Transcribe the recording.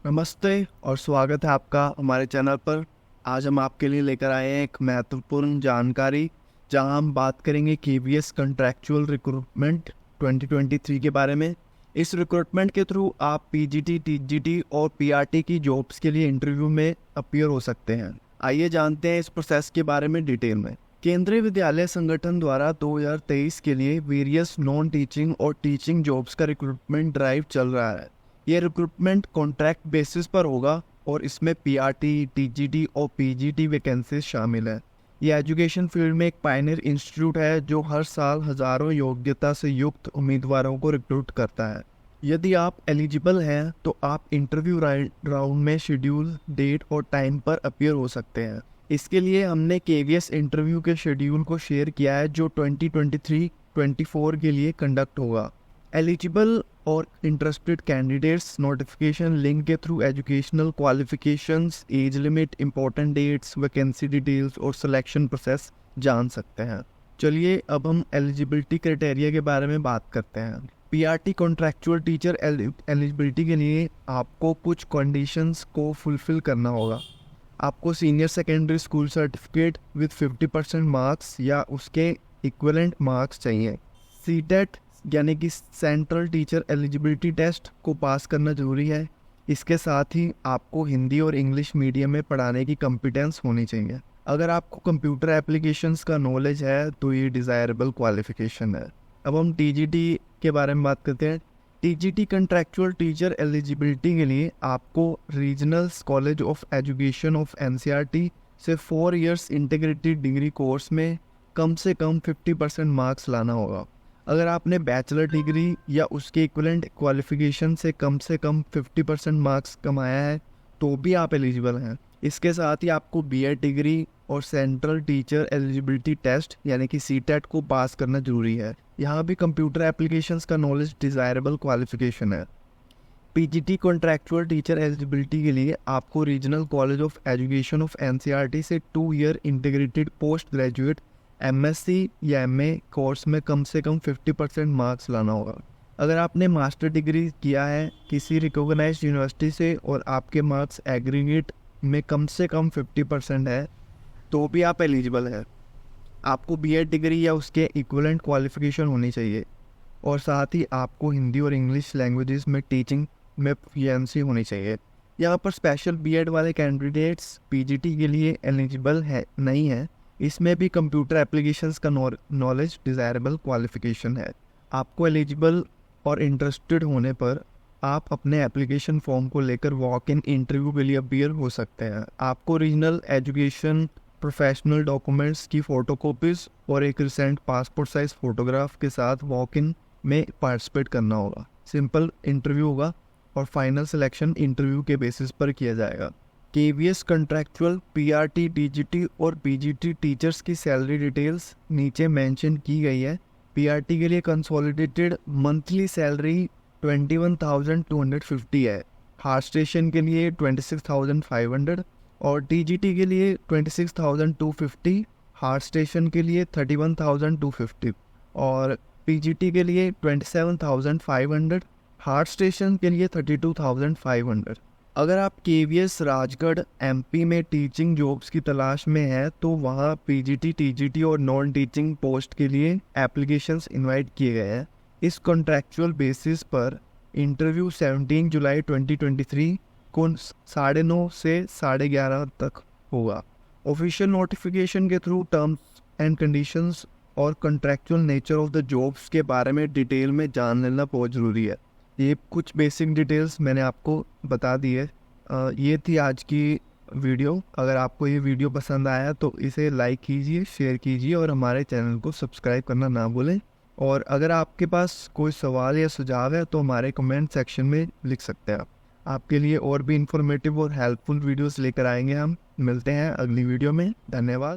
नमस्ते और स्वागत है आपका हमारे चैनल पर। आज हम आपके लिए लेकर आए हैं एक महत्वपूर्ण जानकारी, जहां हम बात करेंगे केवीएस कॉन्ट्रैक्चुअल रिक्रूटमेंट 2023 के बारे में। इस रिक्रूटमेंट के थ्रू आप पीजीटी, टीजीटी और पीआरटी की जॉब्स के लिए इंटरव्यू में अपीयर हो सकते हैं। आइए जानते हैं इस प्रोसेस के बारे में डिटेल में। केंद्रीय विद्यालय संगठन द्वारा 2023 के लिए वेरियस नॉन टीचिंग और टीचिंग जॉब्स का रिक्रूटमेंट ड्राइव चल रहा है। ये रिक्रूटमेंट कॉन्ट्रैक्ट बेसिस पर होगा और इसमें पीआरटी, टीजीटी और पीजीटी वैकेंसीज शामिल है। ये एजुकेशन फील्ड में एक पायनियर इंस्टीट्यूट है जो हर साल हज़ारों योग्यता से युक्त उम्मीदवारों को रिक्रूट करता है। यदि आप एलिजिबल हैं तो आप इंटरव्यू राउंड में शेड्यूल डेट और टाइम पर अपीयर हो सकते हैं। इसके लिए हमने केवीएस इंटरव्यू के शेड्यूल को शेयर किया है जो 2023-24 के लिए कंडक्ट होगा। एलिजिबल और इंटरेस्टेड कैंडिडेट्स नोटिफिकेशन लिंक के through educational qualifications, age limit, important dates, vacancy details और सिलेक्शन प्रोसेस जान सकते हैं। चलिए अब हम एलिजिबिलिटी क्राइटेरिया के बारे में बात करते हैं। पीआरटी कॉन्ट्रैक्चुअल टीचर एलिजिबिलिटी के लिए आपको कुछ कंडीशंस को फुलफिल करना होगा। आपको senior secondary school certificate with 50% marks या उसके इक्विवेलेंट मार्क्स चाहिए। सीटेट यानी कि सेंट्रल टीचर एलिजिबिलिटी टेस्ट को पास करना जरूरी है। इसके साथ ही आपको हिंदी और इंग्लिश मीडियम में पढ़ाने की कॉम्पिटेंस होनी चाहिए। अगर आपको कंप्यूटर एप्लीकेशंस का नॉलेज है तो ये डिज़ायरेबल क्वालिफिकेशन है। अब हम टीजीटी के बारे में बात करते हैं। टीजीटी कंट्रैक्चुअल टीचर एलिजिबिलिटी के लिए आपको regional college of education of NCERT से 4 इयर्स इंटीग्रेटेड डिग्री कोर्स में कम से कम 50% मार्क्स लाना होगा। अगर आपने बैचलर डिग्री या उसके इक्विवेलेंट क्वालिफिकेशन से कम 50% मार्क्स कमाया है तो भी आप एलिजिबल हैं। इसके साथ ही आपको बीएड डिग्री और सेंट्रल टीचर एलिजिबिलिटी टेस्ट यानी कि सीटेट को पास करना जरूरी है। यहाँ भी कंप्यूटर एप्लीकेशंस का नॉलेज डिज़ायरेबल क्वालिफिकेशन है। पीजीटी कॉन्ट्रैक्चुअल टीचर एलिजिबिलिटी के लिए आपको regional college of education of NCERT से 2 year integrated post graduate MSc या एमए कोर्स में कम से कम 50% मार्क्स लाना होगा। अगर आपने मास्टर डिग्री किया है किसी रिकॉग्नाइज्ड यूनिवर्सिटी से और आपके मार्क्स एग्रीगेट में कम से कम 50% है तो भी आप एलिजिबल है। आपको बीएड डिग्री या उसके इक्विवेलेंट क्वालिफिकेशन होनी चाहिए और साथ ही आपको हिंदी और इंग्लिश लैंग्वेजेस में टीचिंग में फ्लुएंसी होनी चाहिए। यहाँ पर स्पेशल बीएड वाले कैंडिडेट्स पीजीटी के लिए एलिजिबल नहीं है। इसमें भी कंप्यूटर एप्लीकेशंस का नॉलेज डिज़ायरेबल क्वालिफिकेशन है। आपको एलिजिबल और इंटरेस्टेड होने पर आप अपने एप्लीकेशन फॉर्म को लेकर वॉक इन इंटरव्यू के लिए अपीयर हो सकते हैं। आपको रीजनल एजुकेशन प्रोफेशनल डॉक्यूमेंट्स की फ़ोटोकॉपीज़ और एक रिसेंट पासपोर्ट साइज़ फ़ोटोग्राफ के साथ वॉक इन में पार्टिसिपेट करना होगा। सिंपल इंटरव्यू होगा और फाइनल सिलेक्शन इंटरव्यू के बेसिस पर किया जाएगा। केवीएस कॉन्ट्रैक्चुअल पीआरटी, टीजीटी और पीजीटी टीचर्स की सैलरी डिटेल्स नीचे मेंशन की गई है। पीआरटी के लिए कंसोलिडेटेड मंथली सैलरी 21,250 है। हार्ट स्टेशन के लिए 26,500 और टीजीटी के लिए 26,250, हार्ट स्टेशन के लिए 31,250 और पीजीटी के लिए 27,500, हार्ट स्टेशन के लिए 32,500। अगर आप केवीएस राजगढ़ एमपी में टीचिंग जॉब्स की तलाश में हैं तो वहाँ पीजीटी, टीजीटी और नॉन टीचिंग पोस्ट के लिए एप्लीकेशंस इनवाइट किए गए हैं। इस कॉन्ट्रैक्चुअल बेसिस पर इंटरव्यू 17 जुलाई 2023 को 9:30 से 11:30 तक होगा। ऑफिशियल नोटिफिकेशन के थ्रू टर्म्स एंड कंडीशंस और contractual nature of the jobs के बारे में डिटेल में जान लेना बहुत ज़रूरी है। ये कुछ बेसिक डिटेल्स मैंने आपको बता दी है। ये थी आज की वीडियो। अगर आपको ये वीडियो पसंद आया तो इसे लाइक कीजिए, शेयर कीजिए और हमारे चैनल को सब्सक्राइब करना ना भूलें। और अगर आपके पास कोई सवाल या सुझाव है तो हमारे कमेंट सेक्शन में लिख सकते हैं। आपके लिए और भी इंफॉर्मेटिव और हेल्पफुल वीडियोस लेकर आएंगे हम। मिलते हैं अगली वीडियो में। धन्यवाद।